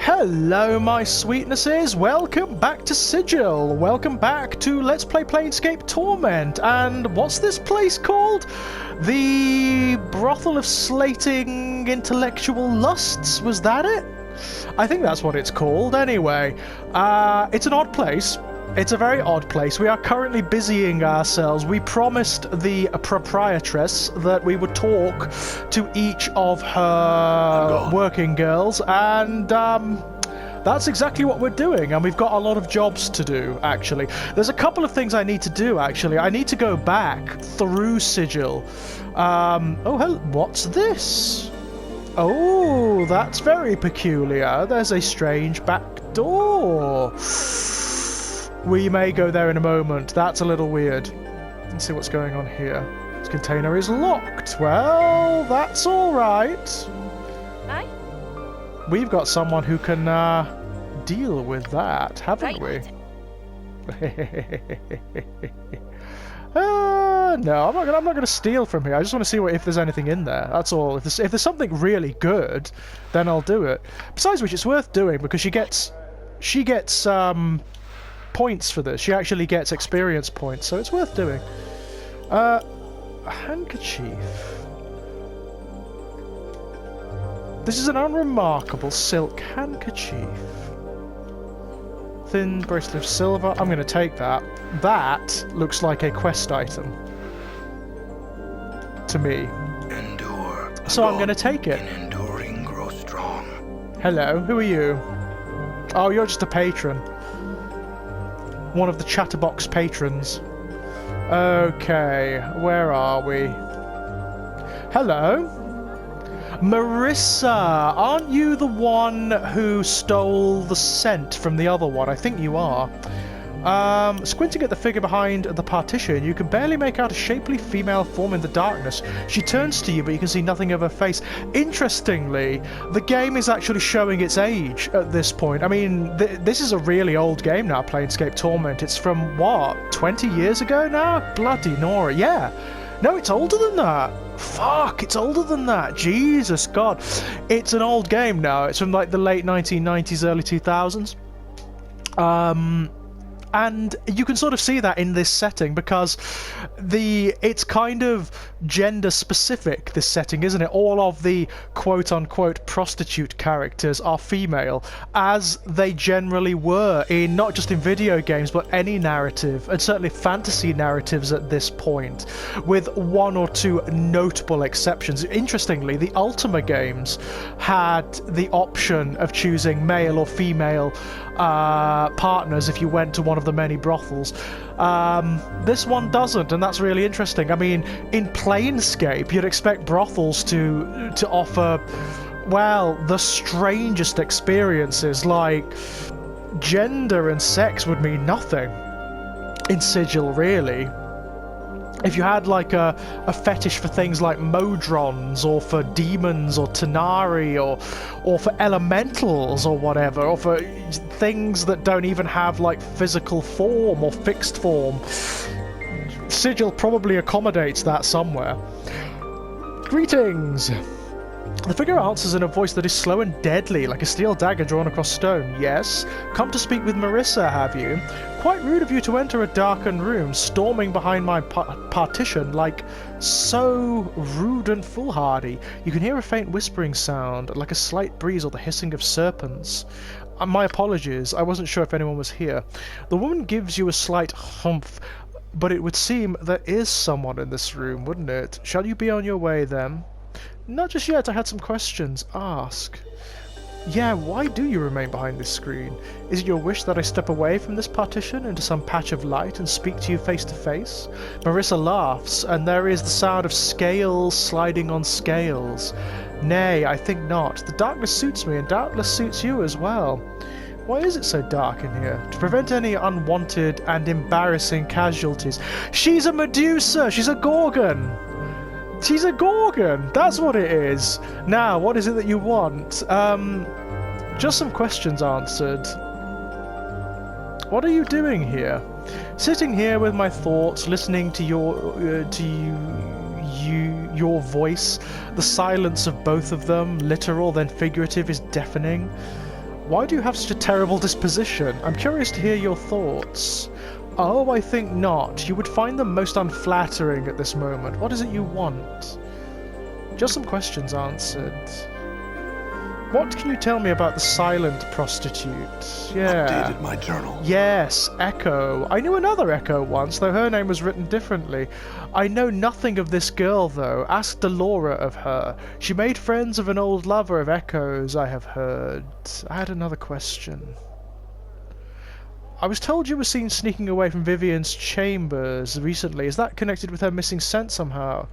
Hello my sweetnesses, welcome back to Sigil, welcome back to Let's Play Planescape Torment, and what's this place called? The Brothel of Slating Intellectual Lusts, was that it? I think that's what it's called, anyway. It's an odd place. It's a very odd place. We are currently busying ourselves. We promised the proprietress that we would talk to each of her working girls, and that's exactly what we're doing, and we've got a lot of jobs to do, actually. There's a couple of things I need to do, actually. I need to go back through Sigil. Oh, hello. What's this? Oh, that's very peculiar. There's a strange back door. We may go there in a moment. That's a little weird. Let's see what's going on here. This container is locked. Well, that's all right. Hi. We've got someone who can deal with that, haven't we? No, I'm not gonna steal from here. I just want to see if there's anything in there. That's all. If there's something really good, then I'll do it. Besides which, it's worth doing because she gets points for this. She actually gets experience points, so it's worth doing. A handkerchief. This is an unremarkable silk handkerchief. Thin bracelet of silver. I'm going to take that. That looks like a quest item to me. Endure. So I'm going to take it. In enduring, grow strong. Hello, who are you? Oh, you're just a patron. One of the Chatterbox patrons. Okay, where are we? Hello? Marissa, aren't you the one who stole the scent from the other one? I think you are. Squinting at the figure behind the partition, you can barely make out a shapely female form in the darkness. She turns to you, but you can see nothing of her face. Interestingly, the game is actually showing its age at this point. I mean, this is a really old game now, Planescape Torment. It's from, what, 20 years ago now? Bloody Nora, yeah. No, it's older than that. Fuck, it's older than that. Jesus God. It's an old game now. It's from, like, the late 1990s, early 2000s. And you can sort of see that in this setting because it's kind of gender specific, this setting, isn't it? All of the quote-unquote prostitute characters are female, as they generally were in not just in video games but any narrative, and certainly fantasy narratives at this point, with one or two notable exceptions. Interestingly, the Ultima games had the option of choosing male or female partners if you went to one of the many brothels. This one doesn't, and that's really interesting. I mean, in Planescape, you'd expect brothels to offer, well, the strangest experiences, like gender and sex would mean nothing in Sigil, really. If you had like a fetish for things like Modrons, or for demons, or Tanari, or for elementals, or whatever, or for things that don't even have like physical form or fixed form, Sigil probably accommodates that somewhere. Greetings! The figure answers in a voice that is slow and deadly, like a steel dagger drawn across stone. Yes? Come to speak with Marissa, have you? Quite rude of you to enter a darkened room, storming behind my partition, like so rude and foolhardy. You can hear a faint whispering sound, like a slight breeze or the hissing of serpents. My apologies, I wasn't sure if anyone was here. The woman gives you a slight humph, but it would seem there is someone in this room, wouldn't it? Shall you be on your way, then? Not just yet, I had some questions. Ask. Yeah, why do you remain behind this screen? Is it your wish that I step away from this partition into some patch of light and speak to you face to face? Marissa laughs, and there is the sound of scales sliding on scales. Nay, I think not. The darkness suits me, and doubtless suits you as well. Why is it so dark in here? To prevent any unwanted and embarrassing casualties. She's a Medusa! She's a Gorgon! She's a Gorgon! That's what it is! Now, what is it that you want? Just some questions answered. What are you doing here? Sitting here with my thoughts, listening to your voice. The silence of both of them, literal then figurative, is deafening. Why do you have such a terrible disposition? I'm curious to hear your thoughts. Oh, I think not. You would find them most unflattering at this moment. What is it you want? Just some questions answered. What can you tell me about the Silent Prostitute? Yeah. Updated my journal. Yes, Echo. I knew another Echo once, though her name was written differently. I know nothing of this girl, though. Ask Dolorea of her. She made friends of an old lover of Echo's, I have heard. I had another question. I was told you were seen sneaking away from Vivian's chambers recently. Is that connected with her missing scent somehow?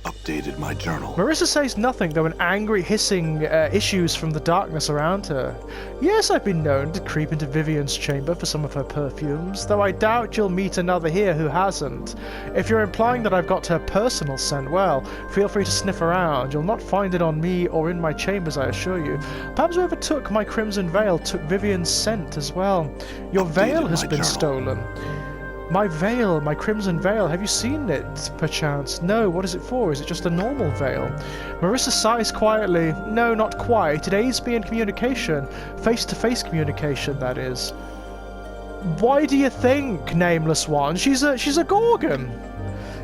Updated my journal. Marissa says nothing, though an angry hissing issues from the darkness around her. Yes, I've been known to creep into Vivian's chamber for some of her perfumes, though I doubt you'll meet another here who hasn't. If you're implying that I've got her personal scent, well, feel free to sniff around. You'll not find it on me or in my chambers, I assure you. Perhaps whoever took my crimson veil took Vivian's scent as well. Your veil has been stolen. My veil, my crimson veil, have you seen it, perchance? No, what is it for? Is it just a normal veil? Marissa sighs quietly. No, not quite. It aids me in communication. Face-to-face communication, that is. Why do you think, nameless one? She's a Gorgon.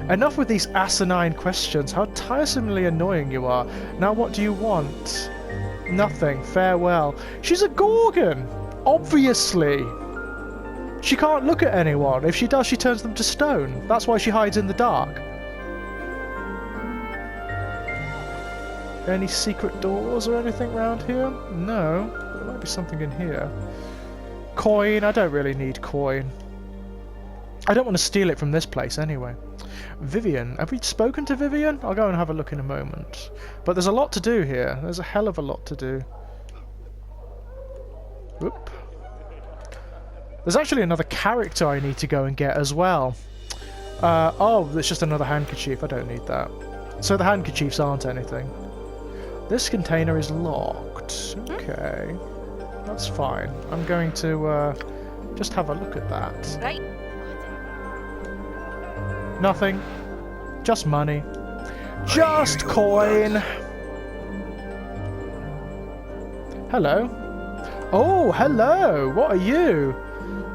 Enough with these asinine questions. How tiresomely annoying you are. Now what do you want? Nothing. Farewell. She's a Gorgon! Obviously! She can't look at anyone. If she does, she turns them to stone. That's why she hides in the dark. Any secret doors or anything around here? No. There might be something in here. Coin. I don't really need coin. I don't want to steal it from this place anyway. Vivian. Have we spoken to Vivian? I'll go and have a look in a moment. But there's a lot to do here. There's a hell of a lot to do. Whoop. There's actually another character I need to go and get as well. Oh, there's just another handkerchief. I don't need that. So the handkerchiefs aren't anything. This container is locked. Okay. That's fine. I'm going to just have a look at that. Right. Nothing. Just money. Just coin. Hello. Oh, hello. What are you?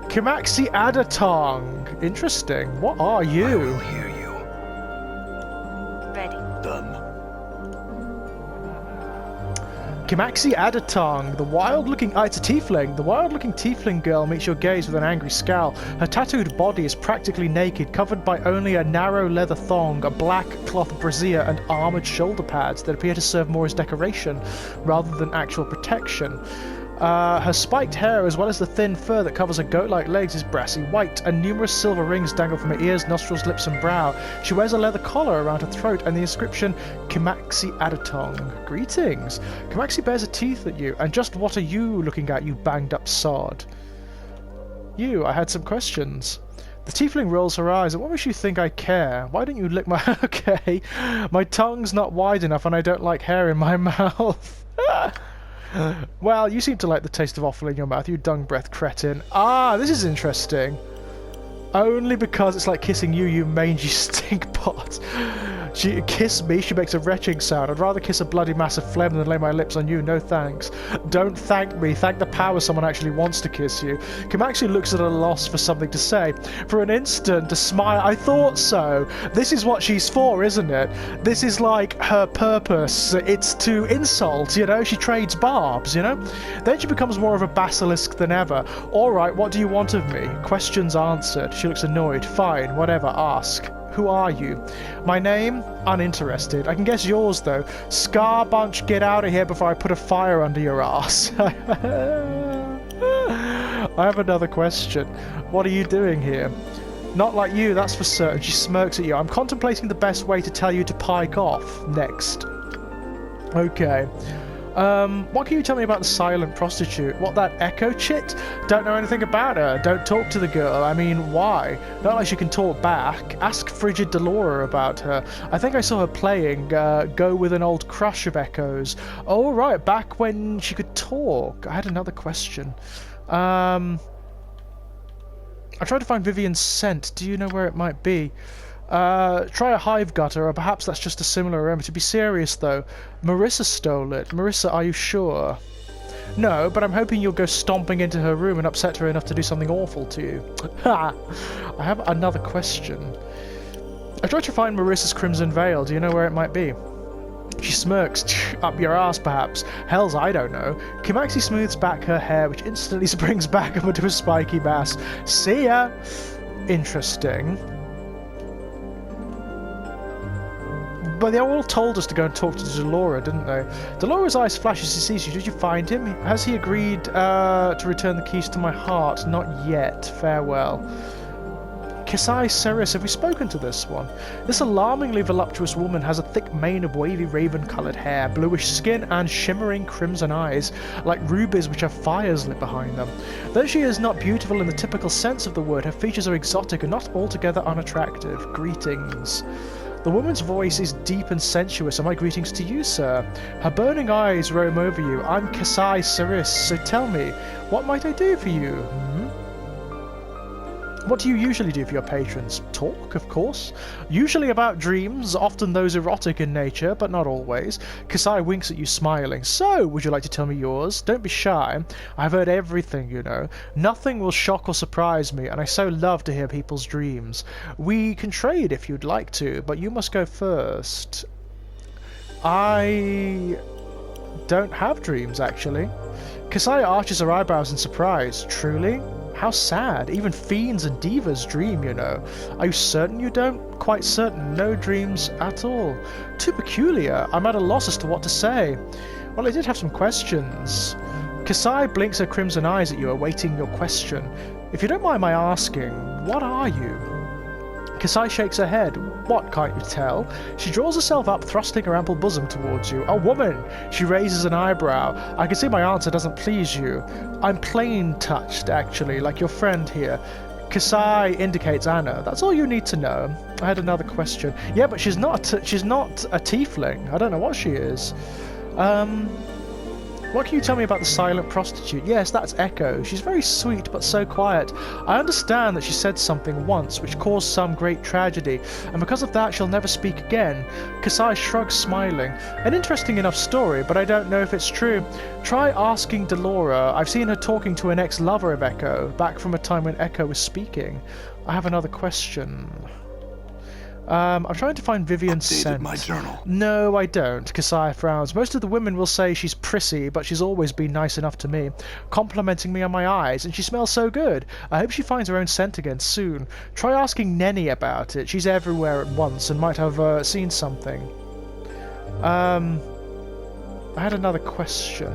Kimaxi Adatong. Interesting. What are you? I will hear you. Ready. Done. Kimaxi Adatong, the wild-looking... it's a tiefling. The wild-looking tiefling girl meets your gaze with an angry scowl. Her tattooed body is practically naked, covered by only a narrow leather thong, a black cloth brassiere, and armoured shoulder pads that appear to serve more as decoration rather than actual protection. Her spiked hair, as well as the thin fur that covers her goat-like legs, is brassy white, and numerous silver rings dangle from her ears, nostrils, lips, and brow. She wears a leather collar around her throat and the inscription, Kimaxi Adatong. Greetings. Kimaxi bares her teeth at you, and just what are you looking at, you banged-up sod? You, I had some questions. The tiefling rolls her eyes. What makes you think I care? Why don't you lick my... Okay. My tongue's not wide enough, and I don't like hair in my mouth. Well, you seem to like the taste of offal in your mouth, you dung-breath cretin. Ah, this is interesting. Only because it's like kissing you, you mangy stinkpot. She kiss me, she makes a retching sound. I'd rather kiss a bloody mass of phlegm than lay my lips on you, no thanks. Don't thank me, thank the power someone actually wants to kiss you. Kimaxi looks at a loss for something to say. For an instant, a smile. I thought so. This is what she's for, isn't it? This is like her purpose. It's to insult, you know? She trades barbs, you know? Then she becomes more of a basilisk than ever. Alright, what do you want of me? Questions answered. She looks annoyed. Fine, whatever, ask. Who are you? My name? Uninterested. I can guess yours, though. Scar Bunch, get out of here before I put a fire under your ass. I have another question. What are you doing here? Not like you, that's for certain. She smirks at you. I'm contemplating the best way to tell you to pike off. Next. Okay. What can you tell me about the Silent Prostitute? What, that Echo chit? Don't know anything about her. Don't talk to the girl. I mean, why? Not like she can talk back. Ask frigid Dolorea about her. I think I saw her playing Go with an old crush of Echo's. Oh, right, back when she could talk. I had another question. I tried to find Vivian's scent. Do you know where it might be? Try a hive gutter, or perhaps that's just a similar aroma. To be serious, though, Marissa stole it. Marissa, are you sure? No, but I'm hoping you'll go stomping into her room and upset her enough to do something awful to you. Ha! I have another question. I tried to find Marissa's Crimson Veil. Do you know where it might be? She smirks. Up your ass, perhaps. Hells, I don't know. Kimaxi smooths back her hair, which instantly springs back up into a spiky mass. See ya! Interesting. But they all told us to go and talk to Dolorea, didn't they? Dolorea's eyes flash as he sees you. Did you find him? Has he agreed to return the keys to my heart? Not yet. Farewell. Kisai Ceres, have we spoken to this one? This alarmingly voluptuous woman has a thick mane of wavy raven-coloured hair, bluish skin, and shimmering crimson eyes, like rubies which have fires lit behind them. Though she is not beautiful in the typical sense of the word, her features are exotic and not altogether unattractive. Greetings. The woman's voice is deep and sensuous, and my greetings to you, sir. Her burning eyes roam over you. I'm Kisai Ceres, so tell me, what might I do for you? What do you usually do for your patrons? Talk, of course. Usually about dreams, often those erotic in nature, but not always. Kisai winks at you, smiling. So, would you like to tell me yours? Don't be shy. I've heard everything, you know. Nothing will shock or surprise me, and I so love to hear people's dreams. We can trade if you'd like to, but you must go first. I don't have dreams, actually. Kisai arches her eyebrows in surprise. Truly? How sad. Even fiends and divas dream, you know. Are you certain you don't? Quite certain. No dreams at all. Too peculiar. I'm at a loss as to what to say. Well, I did have some questions. Kisai blinks her crimson eyes at you, awaiting your question. If you don't mind my asking, what are you? Kisai shakes her head. What, can't you tell? She draws herself up, thrusting her ample bosom towards you. A woman! She raises an eyebrow. I can see my answer doesn't please you. I'm plain touched, actually, like your friend here. Kisai indicates Anna. That's all you need to know. I had another question. Yeah, but she's not a tiefling. I don't know what she is. What can you tell me about the Silent Prostitute? Yes, that's Echo. She's very sweet, but so quiet. I understand that she said something once, which caused some great tragedy, and because of that she'll never speak again. Kisai shrugs, smiling. An interesting enough story, but I don't know if it's true. Try asking Dolorea. I've seen her talking to an ex-lover of Echo, back from a time when Echo was speaking. I have another question. I'm trying to find Vivian's scent. My journal. No, I don't. Kisai frowns. Most of the women will say she's prissy, but she's always been nice enough to me, complimenting me on my eyes, and she smells so good. I hope she finds her own scent again soon. Try asking Nenny about it. She's everywhere at once and might have seen something. I had another question.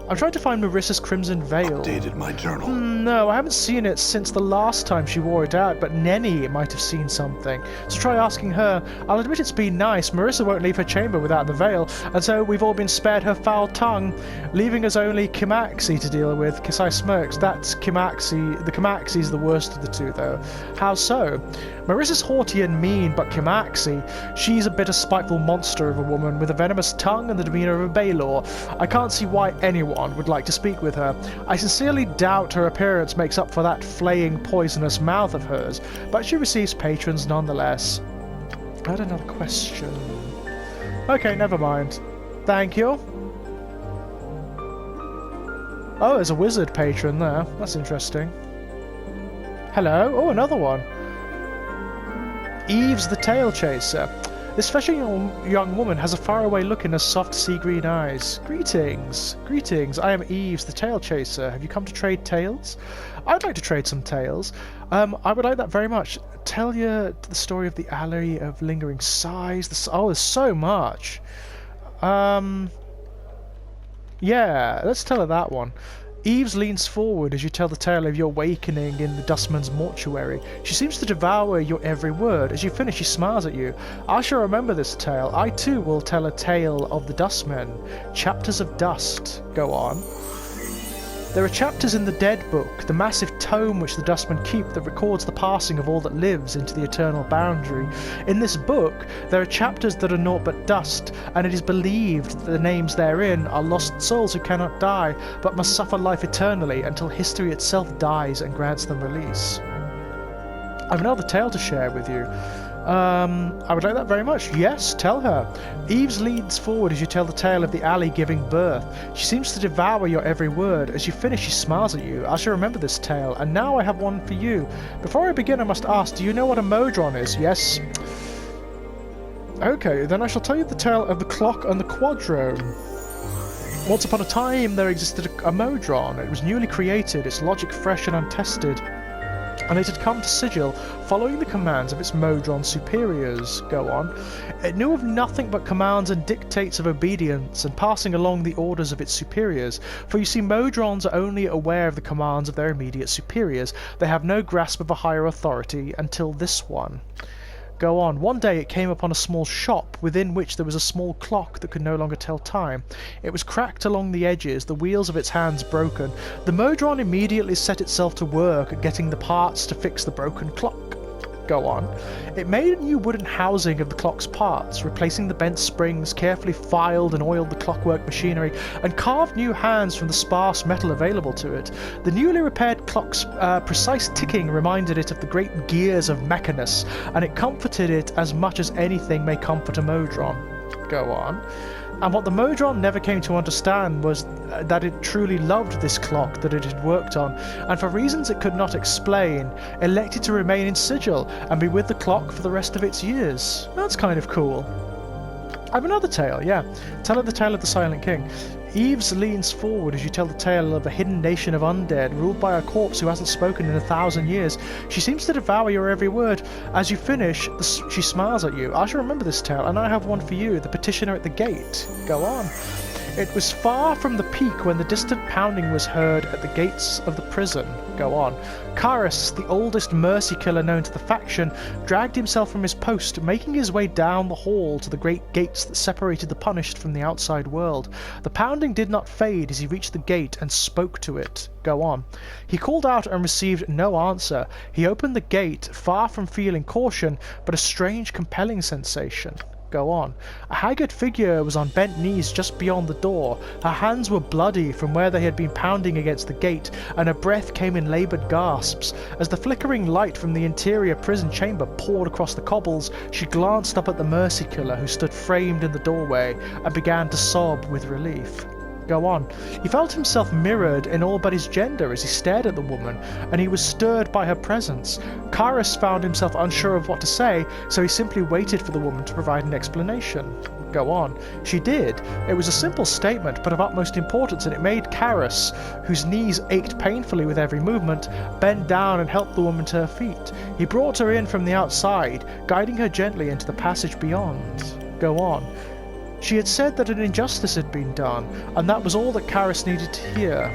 I'm trying to find Marissa's Crimson Veil. Updated my journal. No, I haven't seen it since the last time she wore it out, but Nenny might have seen something. So try asking her. I'll admit it's been nice. Marissa won't leave her chamber without the veil, and so we've all been spared her foul tongue, leaving us only Kimaxi to deal with. Kisai smirks. That's Kimaxi. The Kimaxi's the worst of the two, though. How so? Marissa's haughty and mean, but Kimaxi, she's a bitter, spiteful monster of a woman with a venomous tongue and the demeanor of a Baylor. I can't see why anyone would like to speak with her. I sincerely doubt her appearance makes up for that flaying, poisonous mouth of hers, but she receives patrons nonetheless. I had another question. Okay, never mind. Thank you. Oh, there's a wizard patron there. That's interesting. Hello? Oh, another one. Eves the Tail Chaser. This fetching young woman has a faraway look in her soft sea-green eyes. Greetings. Greetings. I am Eves the Tail Chaser. Have you come to trade tales? I'd like to trade some tales. I would like that very much. Tell you the story of the Alley of Lingering Sighs. Oh, there's so much. Yeah, let's tell her that one. Eves leans forward as you tell the tale of your awakening in the Dustman's mortuary. She seems to devour your every word. As you finish, she smiles at you. I shall remember this tale. I too will tell a tale of the Dustmen. Chapters of Dust. Go on. There are chapters in the Dead Book, the massive tome which the Dustmen keep that records the passing of all that lives into the eternal boundary. In this book, there are chapters that are naught but dust, and it is believed that the names therein are lost souls who cannot die, but must suffer life eternally until history itself dies and grants them release. I have another tale to share with you. I would like that very much. Yes, tell her. Eves leans forward as you tell the tale of the alley giving birth. She seems to devour your every word. As you finish, she smiles at you. I shall remember this tale, and now I have one for you. Before I begin, I must ask, do you know what a modron is? Yes? Okay, then I shall tell you the tale of the clock and the quadrone. Once upon a time, there existed a modron. It was newly created, its logic fresh and untested, and it had come to Sigil following the commands of its modron superiors. Go on. It knew of nothing but commands and dictates of obedience, and passing along the orders of its superiors. For you see, modrons are only aware of the commands of their immediate superiors. They have no grasp of a higher authority until this one. Go on. One day it came upon a small shop, within which there was a small clock that could no longer tell time. It was cracked along the edges, the wheels of its hands broken. The modron immediately set itself to work at getting the parts to fix the broken clock. Go on. It made a new wooden housing of the clock's parts, replacing the bent springs, carefully filed and oiled the clockwork machinery, and carved new hands from the sparse metal available to it. The newly repaired clock's precise ticking reminded it of the great gears of Mechanus, and it comforted it as much as anything may comfort a modron. Go on. And what the modron never came to understand was that it truly loved this clock that it had worked on, and for reasons it could not explain, elected to remain in Sigil and be with the clock for the rest of its years. That's kind of cool. I have another tale, yeah. Tell her the tale of the Silent King. Eves leans forward as you tell the tale of a hidden nation of undead ruled by a corpse who hasn't spoken in 1,000 years. She seems to devour your every word. As you finish, she smiles at you. I shall remember this tale, and I have one for you, the petitioner at the gate. Go on. It was far from the peak when the distant pounding was heard at the gates of the prison. Go on. Karis, the oldest mercy killer known to the faction, dragged himself from his post, making his way down the hall to the great gates that separated the punished from the outside world. The pounding did not fade as he reached the gate and spoke to it. Go on. He called out and received no answer. He opened the gate, far from feeling caution, but a strange, compelling sensation. Go on. A haggard figure was on bent knees just beyond the door. Her hands were bloody from where they had been pounding against the gate, and her breath came in laboured gasps. As the flickering light from the interior prison chamber poured across the cobbles, she glanced up at the mercy killer who stood framed in the doorway and began to sob with relief. Go on. He felt himself mirrored in all but his gender as he stared at the woman, and he was stirred by her presence. Karis found himself unsure of what to say, so he simply waited for the woman to provide an explanation. Go on. She did. It was a simple statement, but of utmost importance, and it made Karis, whose knees ached painfully with every movement, bend down and help the woman to her feet. He brought her in from the outside, guiding her gently into the passage beyond. Go on. She had said that an injustice had been done, and that was all that Karis needed to hear.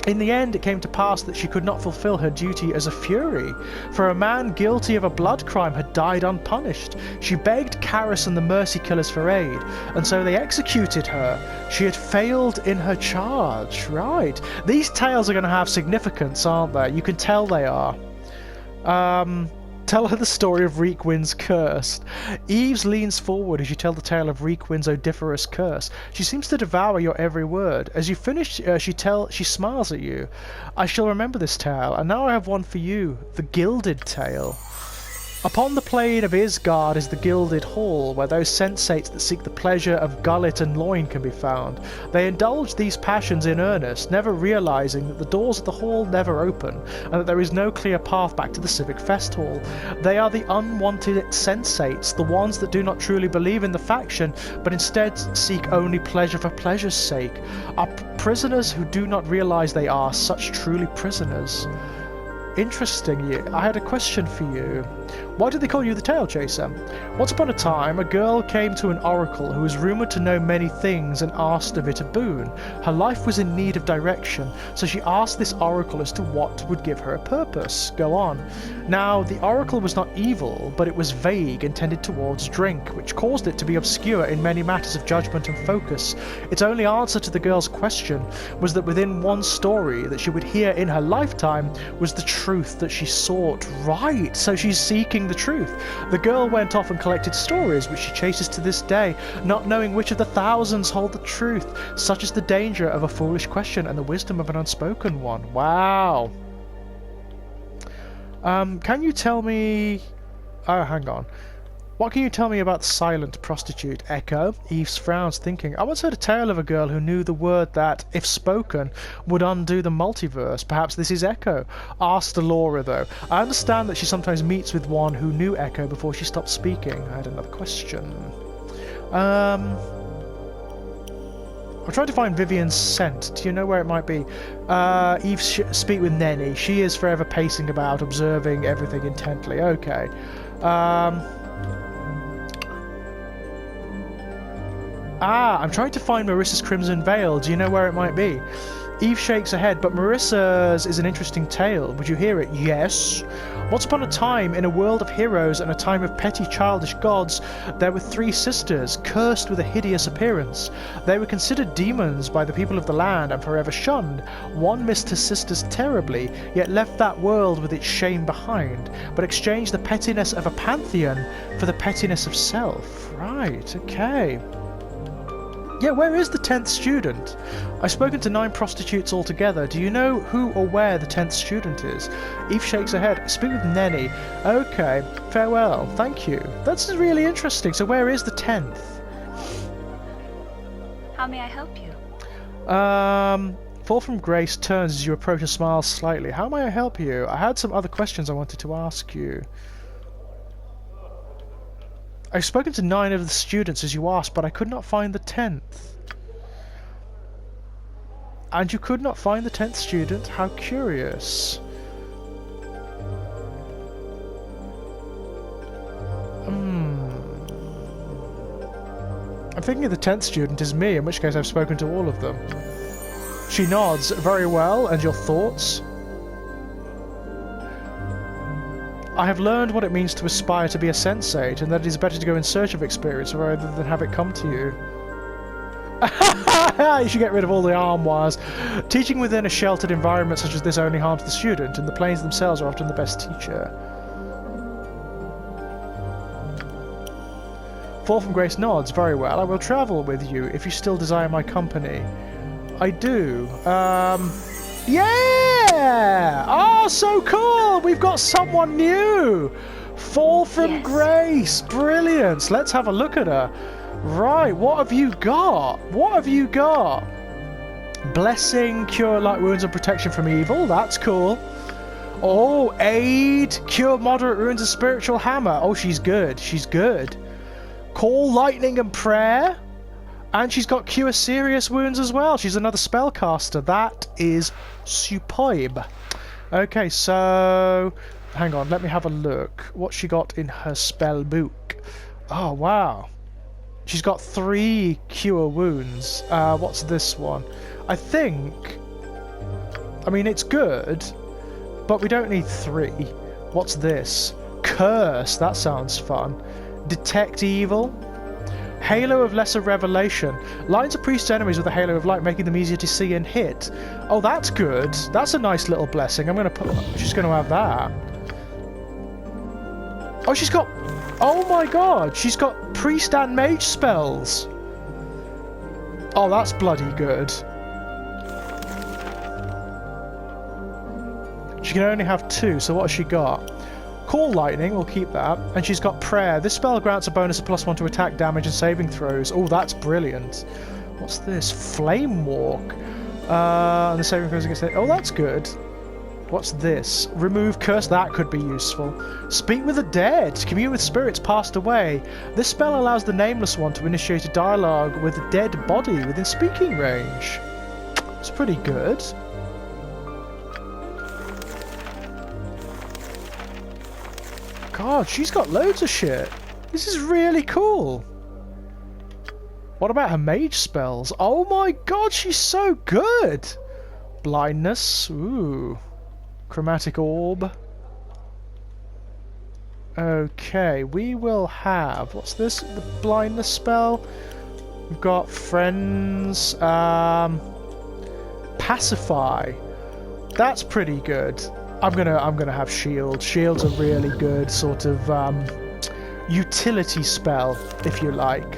In the end, it came to pass that she could not fulfill her duty as a Fury, for a man guilty of a blood crime had died unpunished. She begged Karis and the Mercy Killers for aid, and so they executed her. She had failed in her charge. Right. These tales are going to have significance, aren't they? You can tell they are. Tell her the story of Reekwind's curse. Eves leans forward as you tell the tale of Reekwind's odiferous curse. She seems to devour your every word. As you finish, she smiles at you. I shall remember this tale, and now I have one for you, the Gilded Tale. Upon the plain of Isgard is the Gilded Hall, where those sensates that seek the pleasure of gullet and loin can be found. They indulge these passions in earnest, never realizing that the doors of the hall never open, and that there is no clear path back to the civic fest hall. They are the unwanted sensates, the ones that do not truly believe in the faction, but instead seek only pleasure for pleasure's sake, are prisoners who do not realize they are such truly prisoners. Interesting. I had a question for you. Why do they call you the Tale Chaser? Once upon a time, a girl came to an oracle who was rumoured to know many things and asked of it a boon. Her life was in need of direction, so she asked this oracle as to what would give her a purpose. Go on. Now, the oracle was not evil, but it was vague and tended towards drink, which caused it to be obscure in many matters of judgment and focus. Its only answer to the girl's question was that within one story that she would hear in her lifetime was the truth that she sought. Right, so she's seeking the truth. The girl went off and collected stories, which she chases to this day, not knowing which of the thousands hold the truth. Such is the danger of a foolish question and the wisdom of an unspoken one. Wow. Can you tell me... Oh, hang on. What can you tell me about the Silent Prostitute, Echo? Eves frowns, thinking. I once heard a tale of a girl who knew the word that, if spoken, would undo the multiverse. Perhaps this is Echo. Ask Dolorea, though. I understand that she sometimes meets with one who knew Echo before she stopped speaking. I had another question. I'm trying to find Vivian's scent. Do you know where it might be? Eve, speak with Nenny. She is forever pacing about, observing everything intently. Okay. I'm trying to find Marissa's Crimson Veil. Do you know where it might be? Eve shakes her head, but Marissa's is an interesting tale. Would you hear it? Yes. Once upon a time, in a world of heroes and a time of petty childish gods, there were 3 sisters, cursed with a hideous appearance. They were considered demons by the people of the land and forever shunned. One missed her sisters terribly, yet left that world with its shame behind, but exchanged the pettiness of a pantheon for the pettiness of self. Right, okay. Yeah, where is the 10th student? I've spoken to 9 prostitutes altogether. Do you know who or where the 10th student is? Eve shakes her head. Speak with Nenny. Okay, farewell. Thank you. That's really interesting. So where is the 10th? How may I help you? Fall from Grace turns as you approach and smiles slightly. How may I help you? I had some other questions I wanted to ask you. I've spoken to 9 of the students as you asked, but I could not find the 10th. And you could not find the 10th student? How curious. I'm thinking the 10th student is me, in which case I've spoken to all of them. She nods. Very well, and your thoughts? I have learned what it means to aspire to be a sensate, and that it is better to go in search of experience rather than have it come to you. You should get rid of all the armoires. Teaching within a sheltered environment such as this only harms the student, and the planes themselves are often the best teacher. Fall from Grace nods. Very well, I will travel with you if you still desire my company. I do. Yeah! Oh, so cool! We've got someone new! Fall from Grace! Brilliant! Let's have a look at her. Right, what have you got? What have you got? Blessing, cure light wounds and protection from evil. That's cool. Oh, aid, cure moderate wounds and spiritual hammer. Oh, she's good. She's good. Call lightning and prayer. And she's got cure serious wounds as well. She's another spellcaster. That is superb. Okay, so hang on, let me have a look. What she got in her spell book? Oh wow, she's got 3 cure wounds. What's this one? I mean it's good, but we don't need 3. What's this? Curse. That sounds fun. Detect evil. Halo of Lesser Revelation. Lines a priest's enemies with a halo of light, making them easier to see and hit. Oh, that's good. That's a nice little blessing. She's going to have that. Oh, she's got... Oh my god. She's got priest and mage spells. Oh, that's bloody good. She can only have 2, so what has she got? Call lightning, we'll keep that. And she's got prayer. This spell grants a bonus of +1 to attack, damage, and saving throws. Oh, that's brilliant. What's this? Flame walk. And the saving throws against it. Oh, that's good. What's this? Remove curse. That could be useful. Speak with the dead. Commune with spirits passed away. This spell allows the nameless one to initiate a dialogue with a dead body within speaking range. It's pretty good. God, she's got loads of shit. This is really cool. What about her mage spells? Oh my god, she's so good. Blindness. Ooh. Chromatic orb. Okay, we will have... What's this? The blindness spell. We've got friends. Pacify. That's pretty good. I'm gonna have shield. Shield's a really good sort of utility spell, if you like.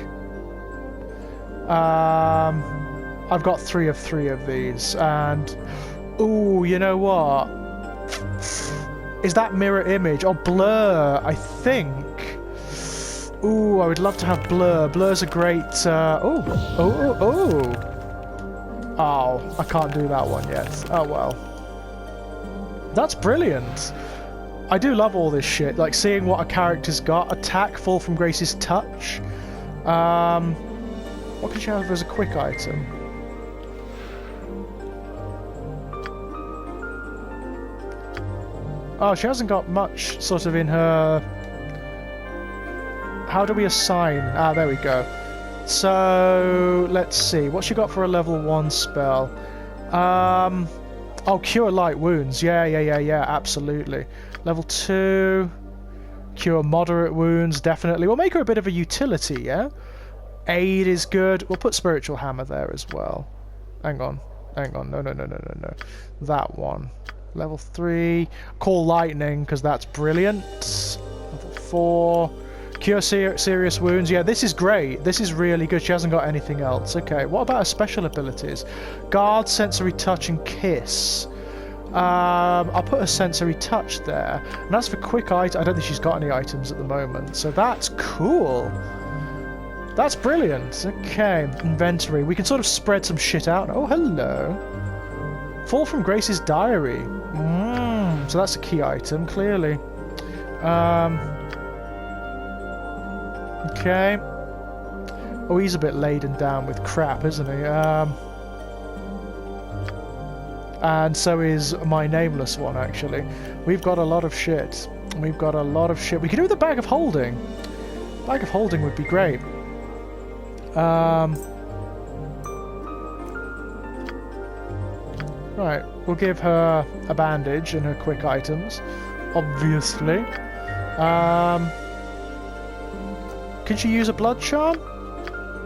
I've got 3 of 3 of these, and ooh, you know what? Is that mirror image or blur? I think. Ooh, I would love to have Blur. Blur's a great... Oh, I can't do that one yet. Oh, well. That's brilliant. I do love all this shit. Like, seeing what a character's got. Attack, fall from Grace's touch. What can she have as a quick item? Oh, she hasn't got much sort of in her... How do we assign? Ah, there we go. So, let's see. What's she got for a level 1 spell? Oh, Cure Light Wounds. Yeah, absolutely. Level 2... Cure Moderate Wounds, definitely. We'll make her a bit of a utility, yeah? Aid is good. We'll put Spiritual Hammer there as well. Hang on. No. That one. Level 3. Call Lightning, because that's brilliant. Level 4. Cure Serious Wounds. Yeah, this is great. This is really good. She hasn't got anything else. Okay, what about her special abilities? Guard, Sensory Touch, and Kiss. I'll put a Sensory Touch there. And as for quick item, I don't think she's got any items at the moment. So that's cool. That's brilliant. Okay, inventory. We can sort of spread some shit out. Oh, hello. Fall from Grace's diary. So that's a key item, clearly. Okay. Oh, he's a bit laden down with crap, isn't he? And so is my nameless one, actually. We've got a lot of shit. We could do with a Bag of Holding. Bag of Holding would be great. Right, we'll give her a bandage and her quick items, obviously. Can she use a blood charm?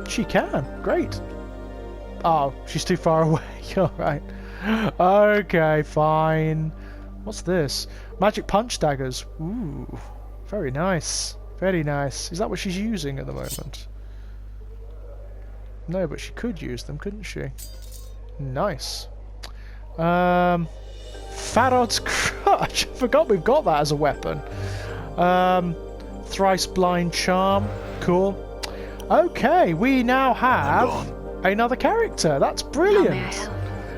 She can. Great. Oh, she's too far away. Alright. Okay, fine. What's this? Magic punch daggers. Ooh. Very nice. Very nice. Is that what she's using at the moment? No, but she could use them, couldn't she? Nice. Farod's Crutch. I forgot we've got that as a weapon. Thrice Blind Charm. Cool. Okay, we now have another character. That's brilliant.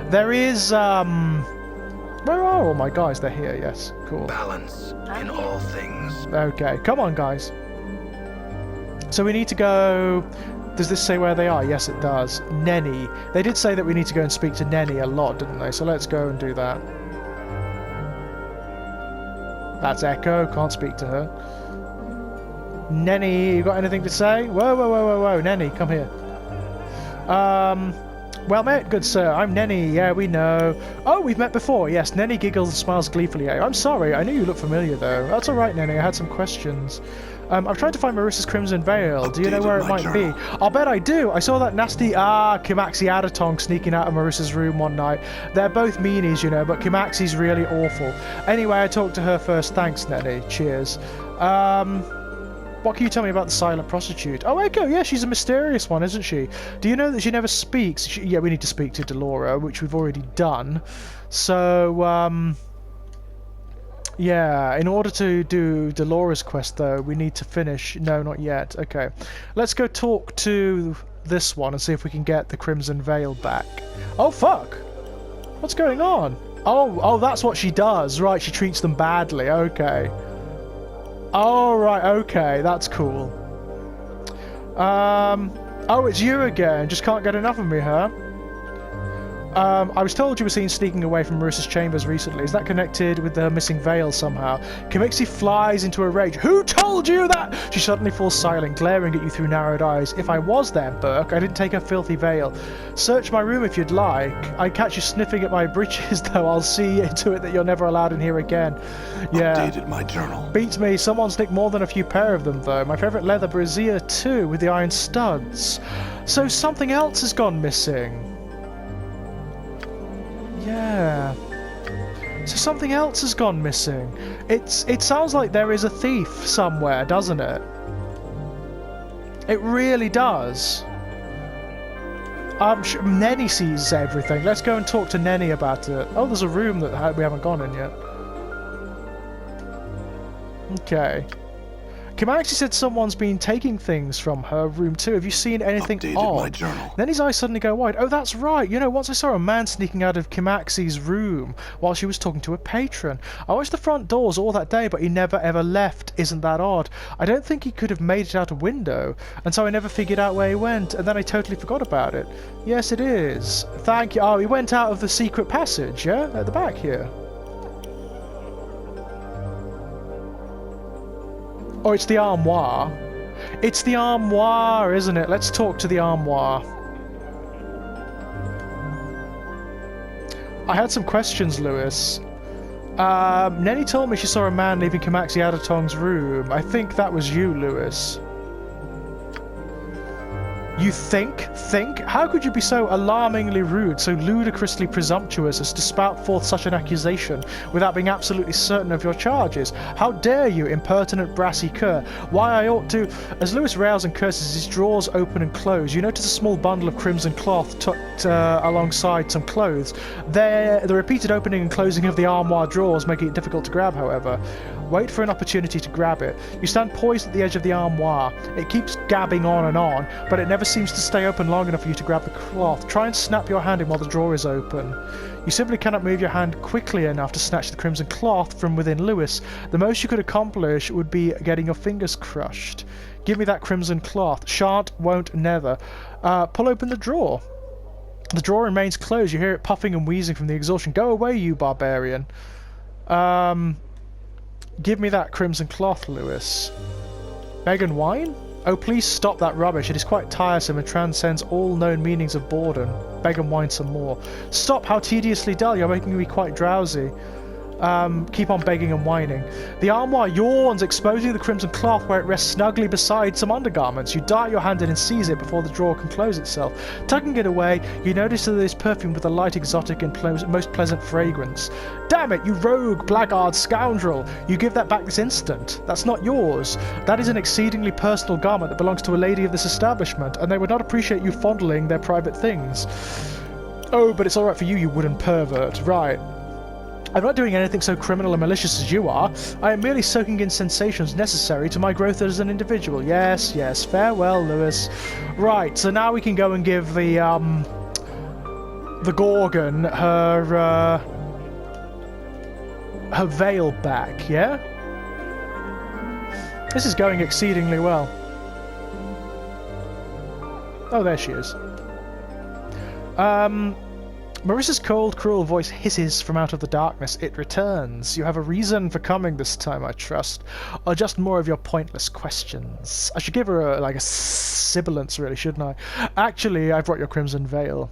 There is, where are all my guys? They're here, yes. Cool. Balance in all things. Okay, come on, guys. So we need to go... Does this say where they are? Yes, it does. Nenny. They did say that we need to go and speak to Nenny a lot, didn't they? So let's go and do that. That's Echo. Can't speak to her. Nenny, you got anything to say? Whoa. Nenny, come here. Well met, good sir. I'm Nenny. Yeah, we know. Oh, we've met before. Yes, Nenny giggles and smiles gleefully. I'm sorry. I knew you looked familiar, though. That's all right, Nenny. I had some questions. I've tried to find Marissa's Crimson Veil. Do you know where it might be? I'll bet I do. I saw that nasty, Kimaxi Adatong sneaking out of Marissa's room one night. They're both meanies, you know, but Kimaxi's really awful. Anyway, I talked to her first. Thanks, Nenny. Cheers. What can you tell me about the Silent Prostitute? Oh, Echo, yeah, she's a mysterious one, isn't she? Do you know that she never speaks? Yeah, we need to speak to Dolorea, which we've already done. So, yeah, in order to do Dolorea's quest, though, we need to finish... No, not yet. Okay. Let's go talk to this one and see if we can get the Crimson Veil back. Oh, fuck! What's going on? Oh, that's what she does. Right, she treats them badly. Okay. Oh, right, okay, that's cool. Oh, it's you again. Just can't get enough of me, huh? I was told you were seen sneaking away from Marissa's chambers recently. Is that connected with the missing veil somehow? Kimixi flies into a rage. Who told you that? She suddenly falls silent, glaring at you through narrowed eyes. If I was there, Burke, I didn't take her filthy veil. Search my room if you'd like. I catch you sniffing at my breeches, though. I'll see to it that you're never allowed in here again. Yeah. Updated my journal. Beats me. Someone's nicked more than a few pair of them, though. My favourite leather brassiere, too, with the iron studs. So something else has gone missing. Yeah. So something else has gone missing. It sounds like there is a thief somewhere, doesn't it? It really does. I'm sure Nenny sees everything. Let's go and talk to Nenny about it. Oh, there's a room that we haven't gone in yet. Okay. Kimaxi said someone's been taking things from her room too. Have you seen anything Updated odd? my journal. Then his eyes suddenly go wide. Oh, that's right. You know, once I saw a man sneaking out of Kimaxi's room while she was talking to a patron. I watched the front doors all that day, but he never ever left. Isn't that odd? I don't think he could have made it out a window, and so I never figured out where he went, and then I totally forgot about it. Yes, it is. Thank you. Oh, he went out of the secret passage, yeah? At the back here. Oh, it's the Armoire. It's the Armoire, isn't it? Let's talk to the Armoire. I had some questions, Lewis. Nenny told me she saw a man leaving Kimaxi Adatong's room. I think that was you, Lewis. You think? How could you be so alarmingly rude, so ludicrously presumptuous as to spout forth such an accusation without being absolutely certain of your charges? How dare you, impertinent brassy cur? Why I ought to... As Lewis rails and curses, his drawers open and close. You notice a small bundle of crimson cloth tucked alongside some clothes. The repeated opening and closing of the armoire drawers making it difficult to grab, however. Wait for an opportunity to grab it. You stand poised at the edge of the armoire. It keeps gabbing on, but it never seems to stay open long enough for you to grab the cloth. Try and snap your hand in while the drawer is open. You simply cannot move your hand quickly enough to snatch the crimson cloth from within Lewis. The most you could accomplish would be getting your fingers crushed. Give me that crimson cloth. Shan't, won't, never. Pull open the drawer. The drawer remains closed. You hear it puffing and wheezing from the exhaustion. Go away, you barbarian. Give me that crimson cloth, Lewis. Beg and whine? Oh, please stop that rubbish. It is quite tiresome and transcends all known meanings of boredom. Beg and whine some more. Stop, how tediously dull. You're making me quite drowsy. Keep on begging and whining. The armoire yawns, exposing the crimson cloth where it rests snugly beside some undergarments. You dart your hand in and seize it before the drawer can close itself. Tugging it away, you notice that it is perfumed with a light, exotic and most pleasant fragrance. Damn it, you rogue, blackguard, scoundrel! You give that back this instant. That's not yours. That is an exceedingly personal garment that belongs to a lady of this establishment, and they would not appreciate you fondling their private things. Oh, but it's alright for you, you wooden pervert. Right. I'm not doing anything so criminal and malicious as you are. I am merely soaking in sensations necessary to my growth as an individual. Yes, yes. Farewell, Lewis. Right, so now we can go and give the Gorgon her veil back, yeah? This is going exceedingly well. Oh, there she is. Marissa's cold, cruel voice hisses from out of the darkness. It returns. You have a reason for coming this time, I trust. Or just more of your pointless questions. I should give her a sibilance, really, shouldn't I? Actually, I brought your crimson veil.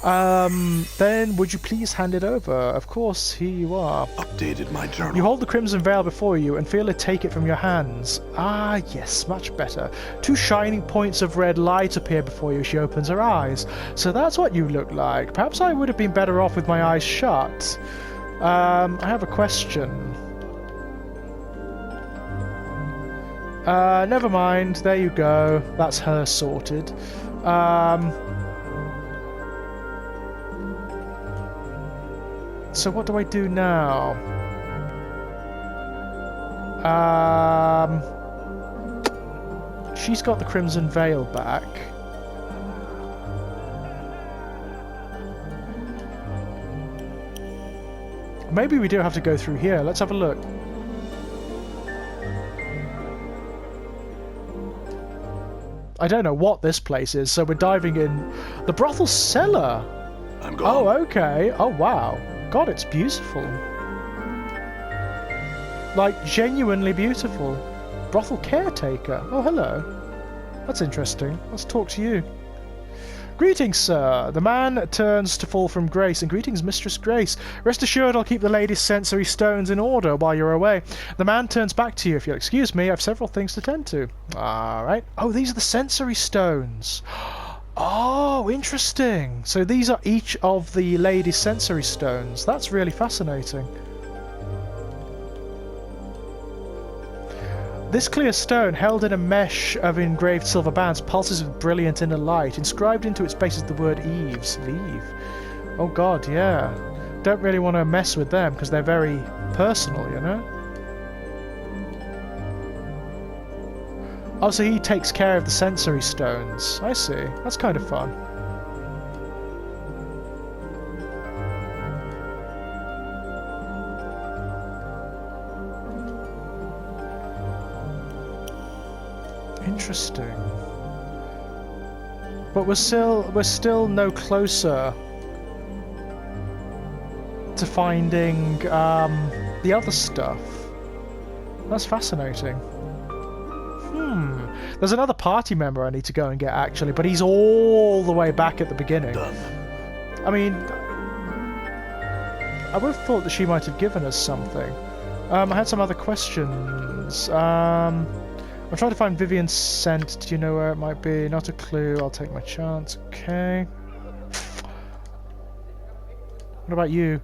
Then would you please hand it over? Of course, here you are. Updated my journal. You hold the crimson veil before you and feel it take it from your hands. Ah, yes, much better. Two shining points of red light appear before you as she opens her eyes. So that's what you look like. Perhaps I would have been better off with my eyes shut. I have a question. Never mind. There you go. That's her sorted. So what do I do now? She's got the crimson veil back. Maybe we do have to go through here. Let's have a look. I don't know what this place is, so we're diving in. The brothel cellar! I'm gone. Oh, okay. Oh, wow. God, it's beautiful. Like, genuinely beautiful. Brothel caretaker. Oh, hello. That's interesting. Let's talk to you. Greetings, sir. The man turns to fall from grace, and greetings, Mistress Grace. Rest assured I'll keep the lady's sensory stones in order while you're away. The man turns back to you. If you'll excuse me, I've several things to tend to. All right. Oh, these are the sensory stones. Oh, interesting. So these are each of the lady's sensory stones. That's really fascinating. This clear stone, held in a mesh of engraved silver bands, pulses with brilliant inner light. Inscribed into its base is the word Eves. Leave. Oh god, yeah. Don't really want to mess with them because they're very personal, you know? Oh, so he takes care of the sensory stones. I see. That's kind of fun. Interesting. But we're still no closer to finding the other stuff. That's fascinating. There's another party member I need to go and get, actually, but he's all the way back at the beginning. Done. I mean, I would have thought that she might have given us something. I had some other questions. I'm trying to find Vivian's scent. Do you know where it might be? Not a clue. I'll take my chance. Okay. What about you?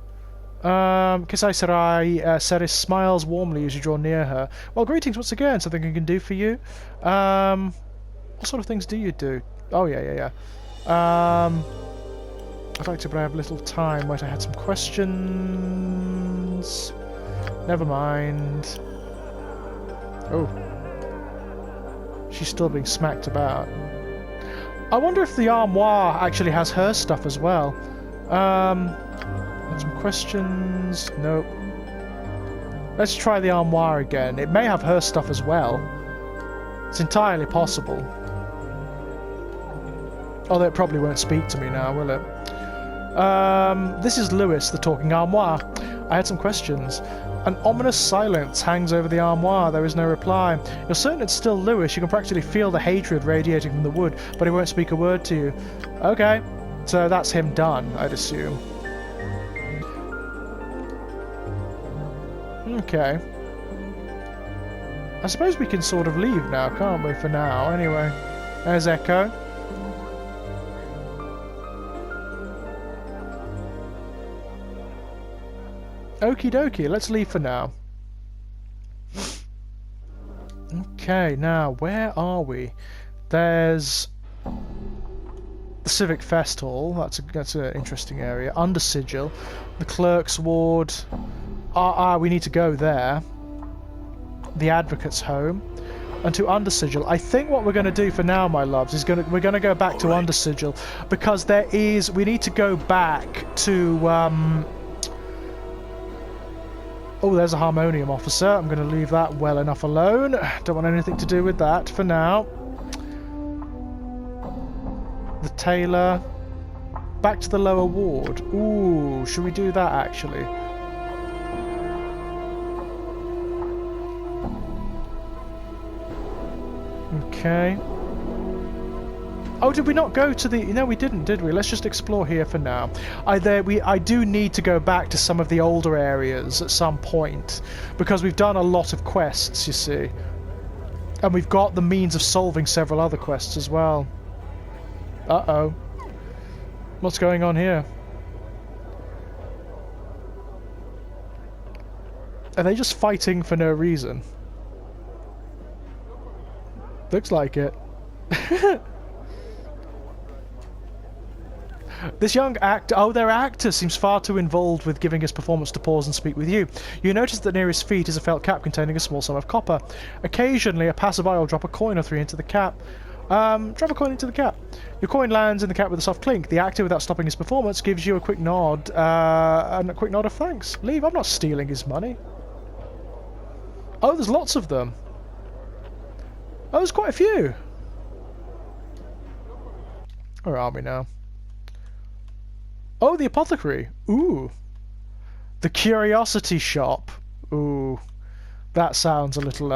Kisai Sarai, Ceres smiles warmly as you draw near her. Well, greetings once again. Something I can do for you? What sort of things do you do? Oh, yeah. I'd like to, but I have little time. Wait, I had some questions. Never mind. Oh. She's still being smacked about. I wonder if the Armoire actually has her stuff as well. Some questions. Nope. Let's try the Armoire again. It may have her stuff as well. It's entirely possible. Although it probably won't speak to me now, will it? This is Lewis, the talking Armoire. I had some questions. An ominous silence hangs over the Armoire. There is no reply. You're certain it's still Lewis. You can practically feel the hatred radiating from the wood, but he won't speak a word to you. Okay, so that's him done, I'd assume. Okay. I suppose we can sort of leave now, can't we, for now? Anyway, there's Echo. Okie dokie, let's leave for now. Okay, now, where are we? There's the Civic Fest Hall. That's an interesting area. Under Sigil. The Clerk's Ward. We need to go there. The Advocate's Home. And to Under Sigil. I think what we're going to do for now, my loves, is we're going to go back to Under Sigil, because we need to go back to oh, there's a Harmonium Officer. I'm going to leave that well enough alone. Don't want anything to do with that for now. The Tailor. Back to the lower ward. Ooh, should we do that actually? Okay. Oh, did we not go to the... No, we didn't, did we? Let's just explore here for now. I do need to go back to some of the older areas at some point, because we've done a lot of quests, you see. And we've got the means of solving several other quests as well. Uh-oh. What's going on here? Are they just fighting for no reason? Looks like it. This young their actor seems far too involved with giving his performance to pause and speak with you. You notice that near his feet is a felt cap containing a small sum of copper. Occasionally, a passerby will drop a coin or three into the cap. Drop a coin into the cap. Your coin lands in the cap with a soft clink. The actor, without stopping his performance, gives you a quick nod, and a quick nod of thanks. Leave, I'm not stealing his money. Oh, there's lots of them. Oh, there's quite a few. Where are we now? Oh, the apothecary. Ooh. The curiosity shop. Ooh. That sounds a little,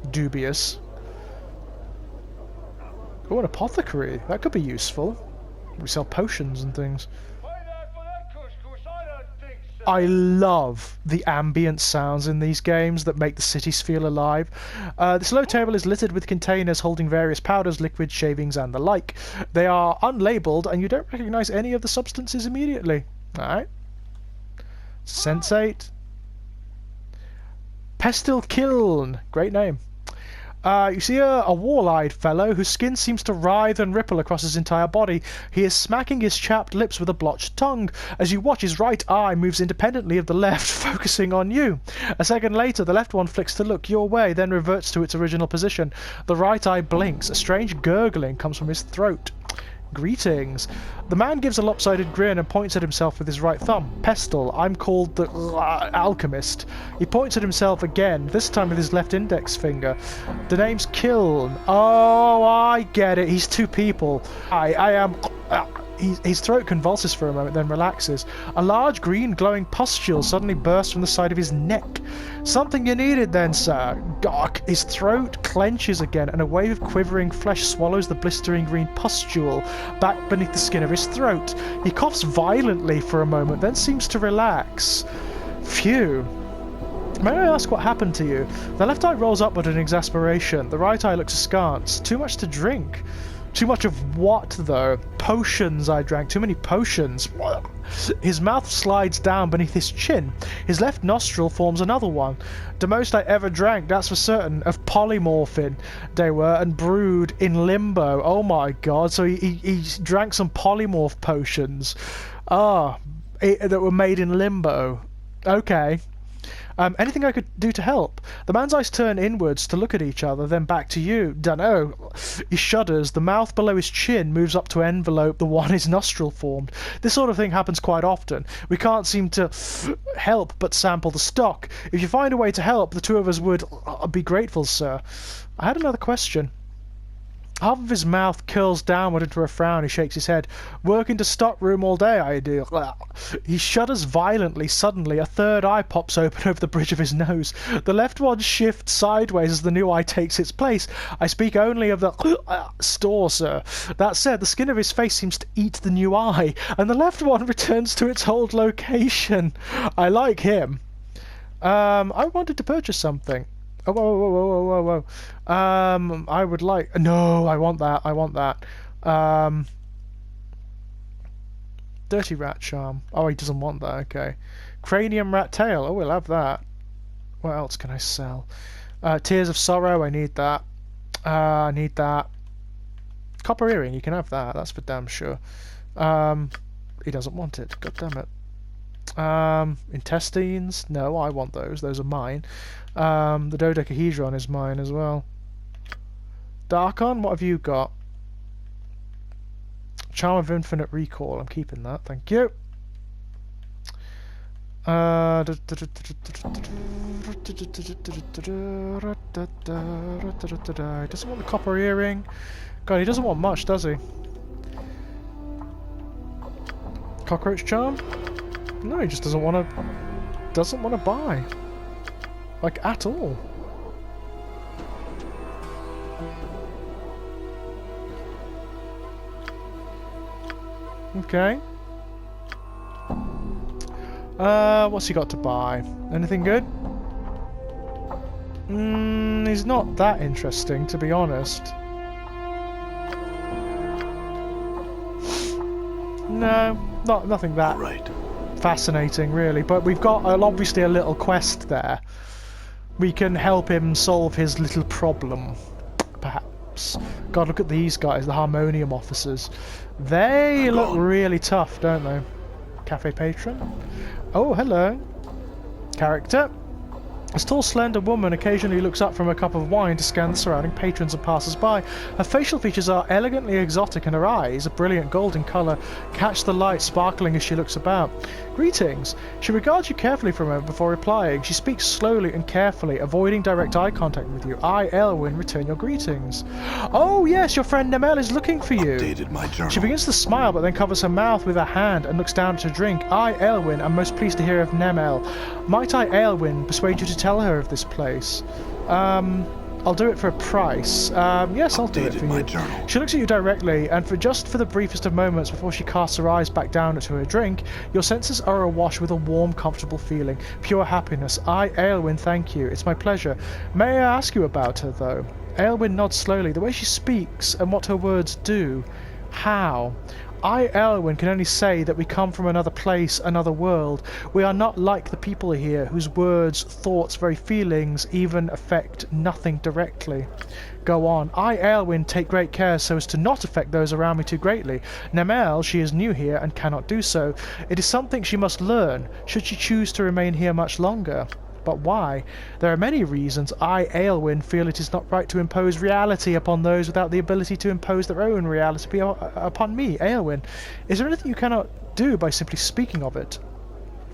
dubious. Oh, an apothecary. That could be useful. We sell potions and things. I love the ambient sounds in these games that make the cities feel alive. This low table is littered with containers holding various powders, liquids, shavings, and the like. They are unlabelled, and you don't recognise any of the substances immediately. Alright. Sensate. Pestil Kiln. Great name. You see a wall-eyed fellow whose skin seems to writhe and ripple across his entire body. He is smacking his chapped lips with a blotched tongue. As you watch, his right eye moves independently of the left, focusing on you. A second later, the left one flicks to look your way, then reverts to its original position. The right eye blinks. A strange gurgling comes from his throat. Greetings. The man gives a lopsided grin and points at himself with his right thumb. Pestle, I'm called the alchemist. He points at himself again, this time with his left index finger. The name's Kiln. Oh, I get it. He's two people. I am... His throat convulses for a moment, then relaxes. A large green glowing pustule suddenly bursts from the side of his neck. Something you needed then, sir. Gawk. His throat clenches again, and a wave of quivering flesh swallows the blistering green pustule back beneath the skin of his throat. He coughs violently for a moment, then seems to relax. Phew. May I ask what happened to you? The left eye rolls upward in exasperation. The right eye looks askance. Too much to drink. Too much of what, though? Potions I drank. Too many potions. His mouth slides down beneath his chin. His left nostril forms another one. The most I ever drank, that's for certain, of polymorphin they were, and brewed in limbo. Oh my god, so he drank some polymorph potions. That were made in limbo. Okay. Anything I could do to help? The man's eyes turn inwards to look at each other, then back to you. Dunno. He shudders. The mouth below his chin moves up to envelope the one his nostril formed. This sort of thing happens quite often. We can't seem to help but sample the stock. If you find a way to help, the two of us would be grateful, sir. I had another question. Half of his mouth curls downward into a frown. He shakes his head. Work into stock room all day, I do. He shudders violently. Suddenly, a third eye pops open over the bridge of his nose. The left one shifts sideways as the new eye takes its place. I speak only of the store, sir. That said, the skin of his face seems to eat the new eye, and the left one returns to its old location. I like him. I wanted to purchase something. Oh, whoa. I would like... No, I want that. Dirty rat charm. Oh, he doesn't want that, okay. Cranium rat tail. Oh, we'll have that. What else can I sell? Tears of sorrow. I need that. I need that. Copper earring. You can have that. That's for damn sure. He doesn't want it. God damn it. Intestines? No, I want those. Those are mine. The dodecahedron is mine as well. Darkon, what have you got? Charm of infinite recall. I'm keeping that. Thank you. He doesn't want the copper earring. God, he doesn't want much, does he? Cockroach charm? No, he just doesn't want to buy. Like, at all. Okay. What's he got to buy? Anything good? He's not that interesting, to be honest. No, nothing that fascinating, really. But we've got obviously a little quest there. We can help him solve his little problem, perhaps. God, look at these guys, the Harmonium officers. They look really tough, don't they? Cafe patron. Oh, hello. Character. A tall, slender woman occasionally looks up from a cup of wine to scan the surrounding patrons and passers-by. Her facial features are elegantly exotic, and her eyes, a brilliant golden colour, catch the light sparkling as she looks about. Greetings. She regards you carefully for a moment before replying. She speaks slowly and carefully, avoiding direct eye contact with you. I, Elwyn, return your greetings. Oh, yes, your friend Nemel is looking for you. Updated my journal. She begins to smile, but then covers her mouth with her hand and looks down at her drink. I, Elwyn, am most pleased to hear of Nemel. Might I, Elwyn, persuade you to tell her of this place? I'll do it for a price. Yes, I'll do it for you. Journal. She looks at you directly, and for the briefest of moments before she casts her eyes back down into her drink, your senses are awash with a warm, comfortable feeling. Pure happiness. I, Aelwyn, thank you. It's my pleasure. May I ask you about her, though? Aelwyn nods slowly. The way she speaks and what her words do. How? I, Elwyn, can only say that we come from another place, another world. We are not like the people here, whose words, thoughts, very feelings even affect nothing directly. Go on. I, Elwyn, take great care so as to not affect those around me too greatly. Nemel, she is new here and cannot do so. It is something she must learn, should she choose to remain here much longer. But why? There are many reasons I, Aelwyn, feel it is not right to impose reality upon those without the ability to impose their own reality upon me, Aelwyn. Is there anything you cannot do by simply speaking of it?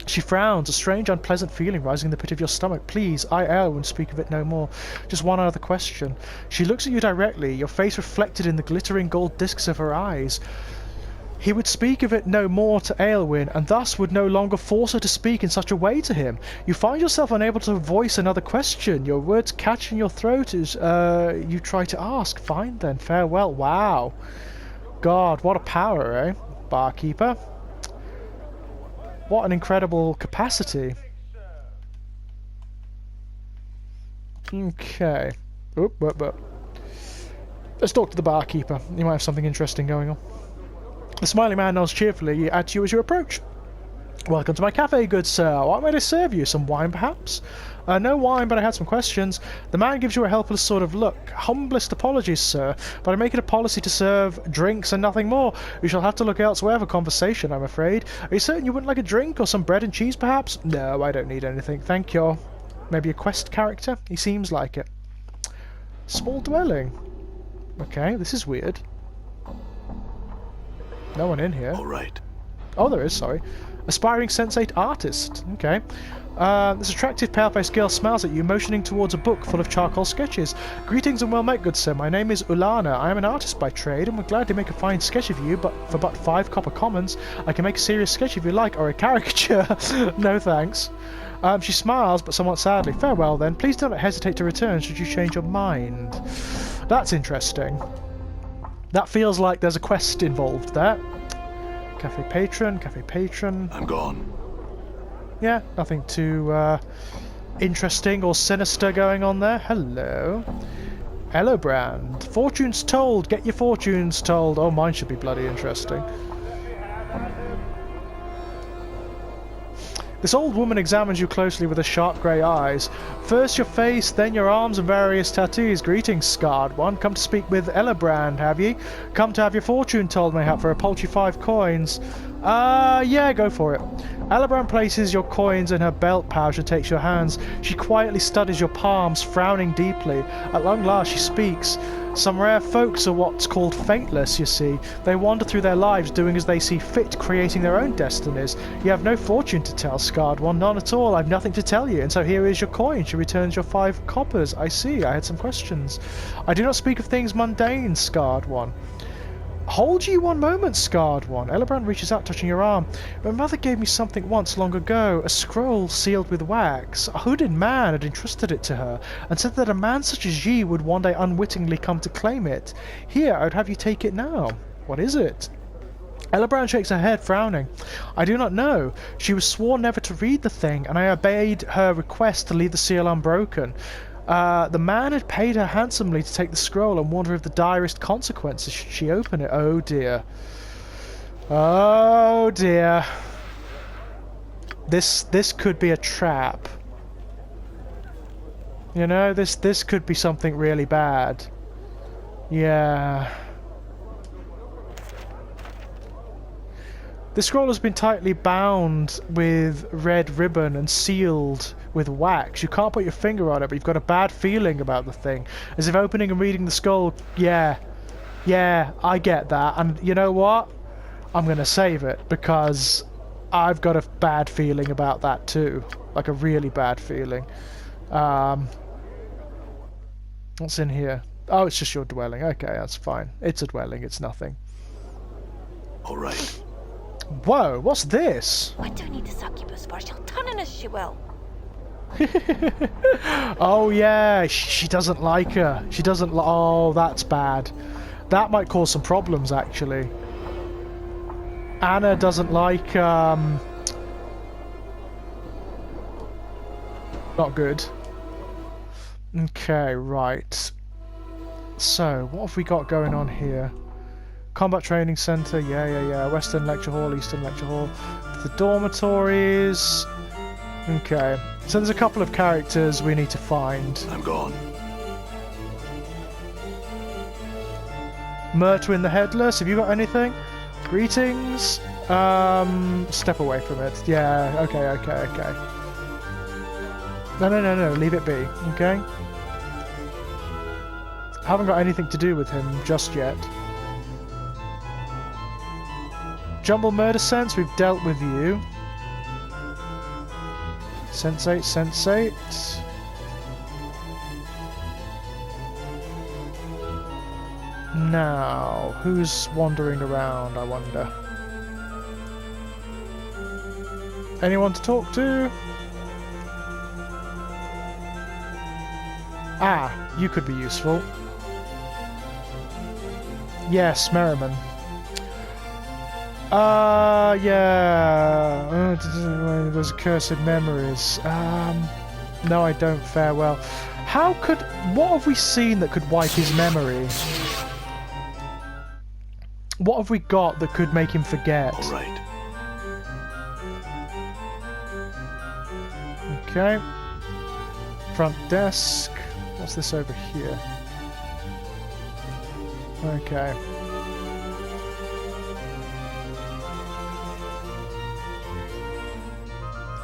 She frowns, a strange, unpleasant feeling rising in the pit of your stomach. Please, I, Aelwyn, speak of it no more. Just one other question. She looks at you directly, your face reflected in the glittering gold discs of her eyes. He would speak of it no more to Aelwyn, and thus would no longer force her to speak in such a way to him. You find yourself unable to voice another question. Your words catch in your throat as you try to ask. Fine then, farewell. Wow. God, what a power, eh? Barkeeper. What an incredible capacity. Okay. Oop. Let's talk to the barkeeper. He might have something interesting going on. The smiling man nods cheerfully at you as you approach. Welcome to my cafe, good sir. What may I serve you? Some wine, perhaps? No wine, but I had some questions. The man gives you a helpless sort of look. Humblest apologies, sir, but I make it a policy to serve drinks and nothing more. You shall have to look elsewhere for conversation, I'm afraid. Are you certain you wouldn't like a drink or some bread and cheese, perhaps? No, I don't need anything, thank you. Maybe a quest character? He seems like it. Small dwelling. Okay, this is weird. No one in here. All right. Oh, there is, sorry. Aspiring sensate artist. Okay. This attractive pale-faced girl smiles at you, motioning towards a book full of charcoal sketches. Greetings and well met, good sir. My name is Ulana. I am an artist by trade, and would gladly make a fine sketch of you, but for but 5 copper commons. I can make a serious sketch if you like, or a caricature. No thanks. She smiles, but somewhat sadly. Farewell, then. Please don't hesitate to return should you change your mind. That's interesting. That feels like there's a quest involved there. Cafe patron. I'm gone. Yeah, nothing too interesting or sinister going on there. Hello. Hello, Brand. Fortunes told. Get your fortunes told. Oh, mine should be bloody interesting. This old woman examines you closely with her sharp grey eyes. First your face, then your arms and various tattoos. Greetings, scarred one. Come to speak with Ellebrand, have ye? Come to have your fortune told, mayhap, for a paltry 5 coins. Yeah, go for it. Ellebrand places your coins in her belt pouch and takes your hands. She quietly studies your palms, frowning deeply. At long last she speaks. Some rare folks are what's called fateless, you see. They wander through their lives doing as they see fit, creating their own destinies. You have no fortune to tell, scarred one, none at all. I've nothing to tell you, and so here is your coin. She returns your 5 coppers. I see, I had some questions. I do not speak of things mundane, scarred one. Hold you one moment, scarred one. Ellebrand reaches out, touching your arm. My mother gave me something once long ago, a scroll sealed with wax. A hooded man had entrusted it to her, and said that a man such as ye would one day unwittingly come to claim it. Here, I would have you take it now. What is it? Ellebrand shakes her head, frowning. I do not know. She was sworn never to read the thing, and I obeyed her request to leave the seal unbroken. The man had paid her handsomely to take the scroll and warned her of the direst consequences should she open it. Oh dear. Oh dear. This could be a trap. You know, this could be something really bad. Yeah. The scroll has been tightly bound with red ribbon and sealed with wax. You can't put your finger on it, but you've got a bad feeling about the thing. As if opening and reading the scroll... Yeah, I get that. And you know what? I'm going to save it, because I've got a bad feeling about that too. Like a really bad feeling. What's in here? Oh, it's just your dwelling. Okay, that's fine. It's a dwelling, it's nothing. All right. Whoa, what's this? I don't need a succubus for she'll turn in as she will. Oh yeah, she doesn't like her. She doesn't oh, that's bad. That might cause some problems, actually. Anna doesn't like, not good. Okay, right. So, what have we got going on here? Combat Training Center, yeah. Western Lecture Hall, Eastern Lecture Hall. The dormitories. Okay, so there's a couple of characters we need to find. I'm gone. Mertwin the Headless, have you got anything? Greetings. Step away from it. Yeah, okay. No, leave it be, okay? Haven't got anything to do with him just yet. Jumble Murder Sense, we've dealt with you. Sensate. Now, who's wandering around, I wonder? Anyone to talk to? Ah, you could be useful. Yes, Merriman. Yeah. Those accursed memories. No, I don't fare well. What have we seen that could wipe his memory? What have we got that could make him forget? All right. Okay. Front desk. What's this over here? Okay.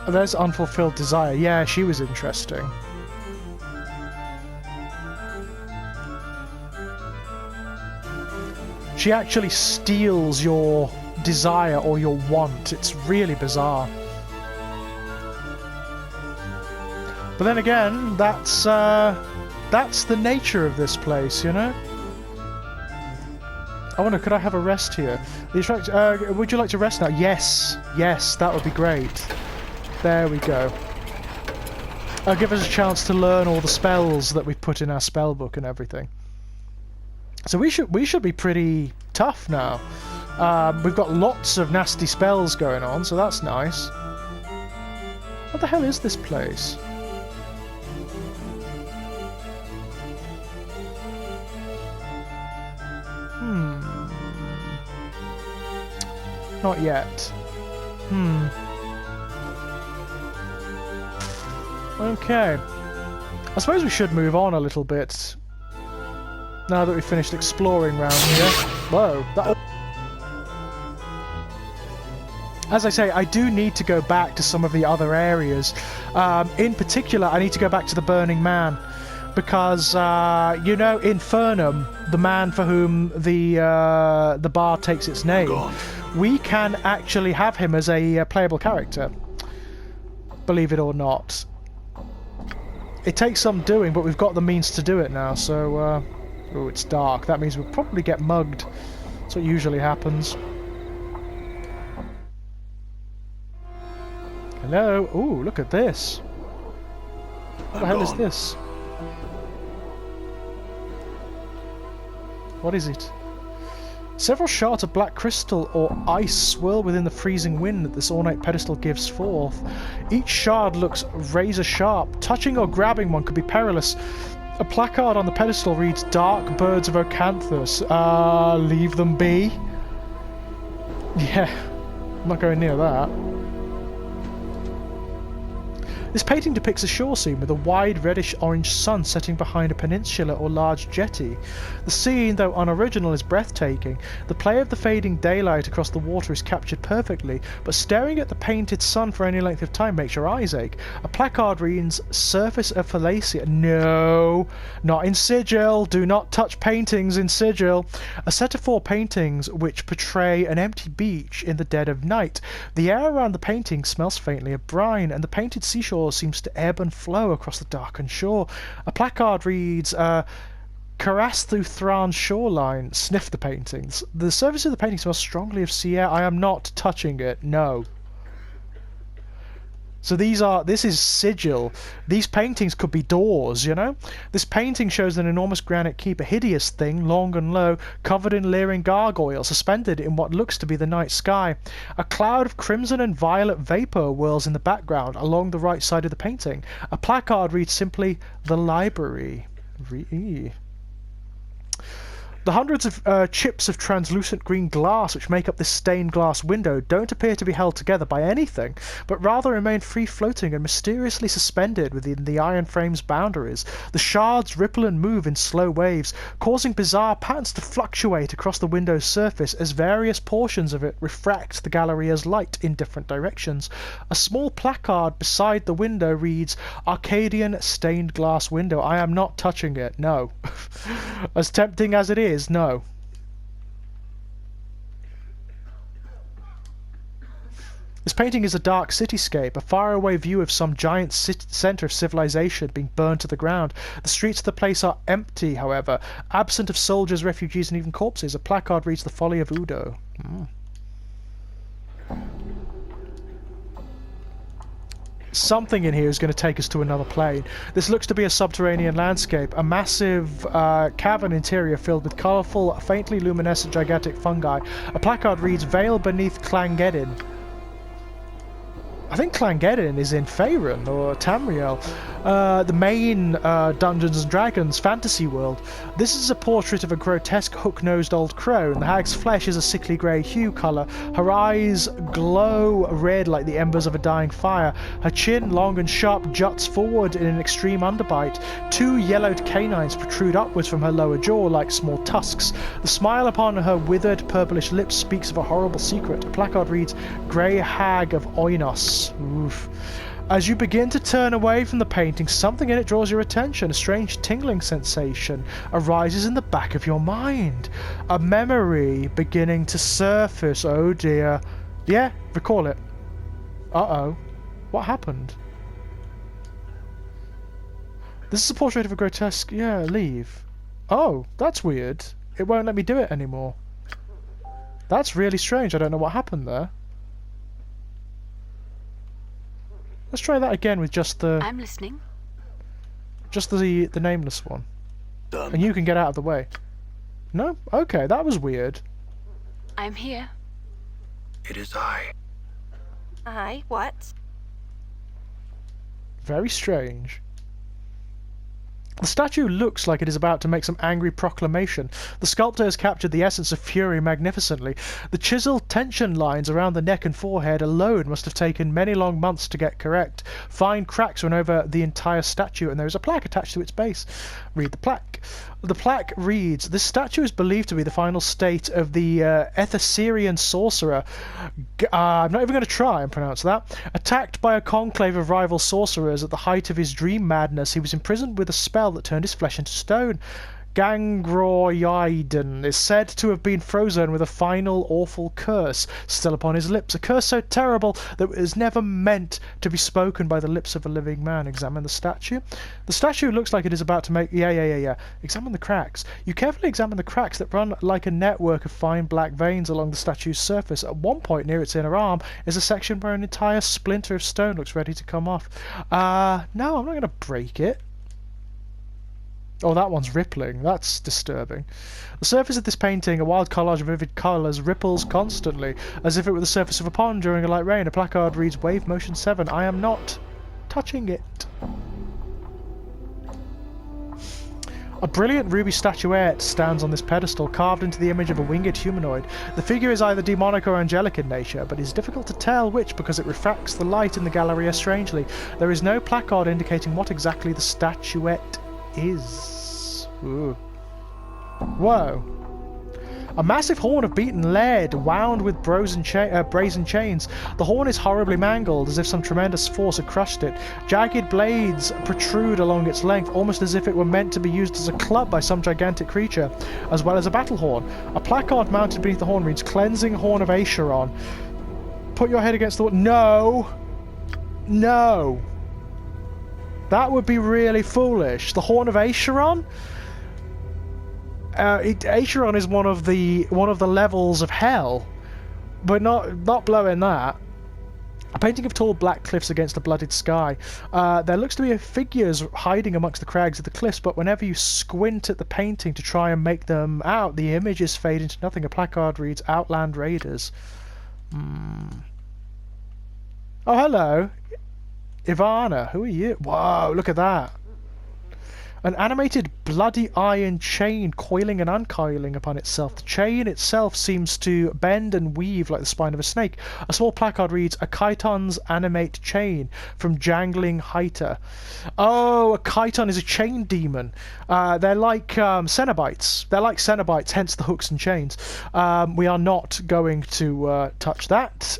Oh, there's Unfulfilled Desire. Yeah, she was interesting. She actually steals your desire or your want. It's really bizarre. But then again, that's the nature of this place, you know? I wonder, could I have a rest here? Would you like to rest now? Yes, that would be great. There we go. Give us a chance to learn all the spells that we've put in our spell book and everything. So we should be pretty tough now. We've got lots of nasty spells going on, so that's nice. What the hell is this place? Not yet. Okay. I suppose we should move on a little bit. Now that we've finished exploring round here. Whoa. As I say, I do need to go back to some of the other areas. In particular, I need to go back to the Burning Man. Because, you know, Infernum, the man for whom the bar takes its name, we can actually have him as a playable character. Believe it or not. It takes some doing, but we've got the means to do it now, so... oh, it's dark. That means we'll probably get mugged. That's what usually happens. Hello? Ooh, look at this. What the hell is this? What is it? Several shards of black crystal or ice swirl within the freezing wind that this ornate pedestal gives forth. Each shard looks razor sharp. Touching or grabbing one could be perilous. A placard on the pedestal reads, "Dark Birds of Ocanthus. Leave them be." Yeah, I'm not going near that. This painting depicts a shore scene with a wide reddish-orange sun setting behind a peninsula or large jetty. The scene, though unoriginal, is breathtaking. The play of the fading daylight across the water is captured perfectly, but staring at the painted sun for any length of time makes your eyes ache. A placard reads, "Surface of Fallacia." No, not in sigil. Do not touch paintings in sigil. A set of 4 paintings which portray an empty beach in the dead of night. The air around the painting smells faintly of brine, and the painted seashore seems to ebb and flow across the darkened shore. A placard reads, "Caress through Thran's shoreline. Sniff the paintings. The surface of the painting smells strongly of sea air. I am not touching it. No." So this is sigil. These paintings could be doors, you know? This painting shows an enormous granite keep, a hideous thing, long and low, covered in leering gargoyles, suspended in what looks to be the night sky. A cloud of crimson and violet vapour whirls in the background, along the right side of the painting. A placard reads simply, "The Library." The hundreds of chips of translucent green glass which make up this stained glass window don't appear to be held together by anything, but rather remain free-floating and mysteriously suspended within the iron frame's boundaries. The shards ripple and move in slow waves, causing bizarre patterns to fluctuate across the window's surface as various portions of it refract the Galleria's light in different directions. A small placard beside the window reads, "Arcadian stained glass window." I am not touching it, no. As tempting as it is, no. This painting is a dark cityscape, a faraway view of some giant centre of civilization being burned to the ground. The streets of the place are empty, however, absent of soldiers, refugees, and even corpses. A placard reads, "The Folly of Udo." Something in here is going to take us to another plane. This looks to be a subterranean landscape, a massive cavern interior filled with colourful, faintly luminescent gigantic fungi. A placard reads, "Veil beneath Clangedin." I think Clangedin is in Faerun or Tamriel, the main Dungeons & Dragons fantasy world. This is a portrait of a grotesque hook-nosed old crone. The hag's flesh is a sickly grey hue colour. Her eyes glow red like the embers of a dying fire. Her chin, long and sharp, juts forward in an extreme underbite. Two yellowed canines protrude upwards from her lower jaw like small tusks. The smile upon her withered, purplish lips speaks of a horrible secret. A placard reads, "Grey Hag of Oinos." Oof. As you begin to turn away from the painting, something in it draws your attention. A strange tingling sensation arises in the back of your mind. A memory beginning to surface. Oh dear. Yeah, recall it. Uh-oh. What happened? This is a portrait of a grotesque... Yeah, leave. Oh, that's weird. It won't let me do it anymore. That's really strange. I don't know what happened there. Let's try that again with just the... I'm listening. Just the nameless one. Done. And you can get out of the way. No? Okay, that was weird. I'm here. It is I. Aye, what? Very strange. The statue looks like it is about to make some angry proclamation. The sculptor has captured the essence of fury magnificently. The chiseled tension lines around the neck and forehead alone must have taken many long months to get correct. Fine cracks run over the entire statue, and there is a plaque attached to its base. Read the plaque. The plaque reads, "This statue is believed to be the final state of the Etherian sorcerer." I'm not even going to try and pronounce that. Attacked by a conclave of rival sorcerers at the height of his dream madness, he was imprisoned with a spell that turned his flesh into stone. Gangroiden is said to have been frozen with a final awful curse still upon his lips, a curse so terrible that it was never meant to be spoken by the lips of a living man. Examine the statue. The statue looks like it is about to make... Yeah. Examine the cracks. You carefully examine the cracks that run like a network of fine black veins along the statue's surface. At one point near its inner arm is a section where an entire splinter of stone looks ready to come off. No, I'm not going to break it. Oh, that one's rippling. That's disturbing. The surface of this painting, a wild collage of vivid colours, ripples constantly, as if it were the surface of a pond during a light rain. A placard reads, "Wave Motion 7. I am not touching it." A brilliant ruby statuette stands on this pedestal, carved into the image of a winged humanoid. The figure is either demonic or angelic in nature, but it is difficult to tell which because it refracts the light in the Galleria strangely. There is no placard indicating what exactly the statuette is. Ooh. Whoa. A massive horn of beaten lead, wound with brazen chains. The horn is horribly mangled, as if some tremendous force had crushed it. Jagged blades protrude along its length, almost as if it were meant to be used as a club by some gigantic creature, as well as a battle horn. A placard mounted beneath the horn reads, "Cleansing Horn of Acheron. Put your head against the wall." No! No! That would be really foolish. The Horn of Acheron? Acheron is one of the levels of hell, but not blowing that. A painting of tall black cliffs against a blooded sky. There looks to be figures hiding amongst the crags of the cliffs, but whenever you squint at the painting to try and make them out, the images fade into nothing. A placard reads, "Outland Raiders." Oh, hello. Ivana, who are you? Whoa, look at that. An animated bloody iron chain coiling and uncoiling upon itself. The chain itself seems to bend and weave like the spine of a snake. A small placard reads, "A chiton's animate chain from jangling Hyter." Oh, a chiton is a chain demon. They're like Cenobites. They're like Cenobites, hence the hooks and chains. We are not going to touch that.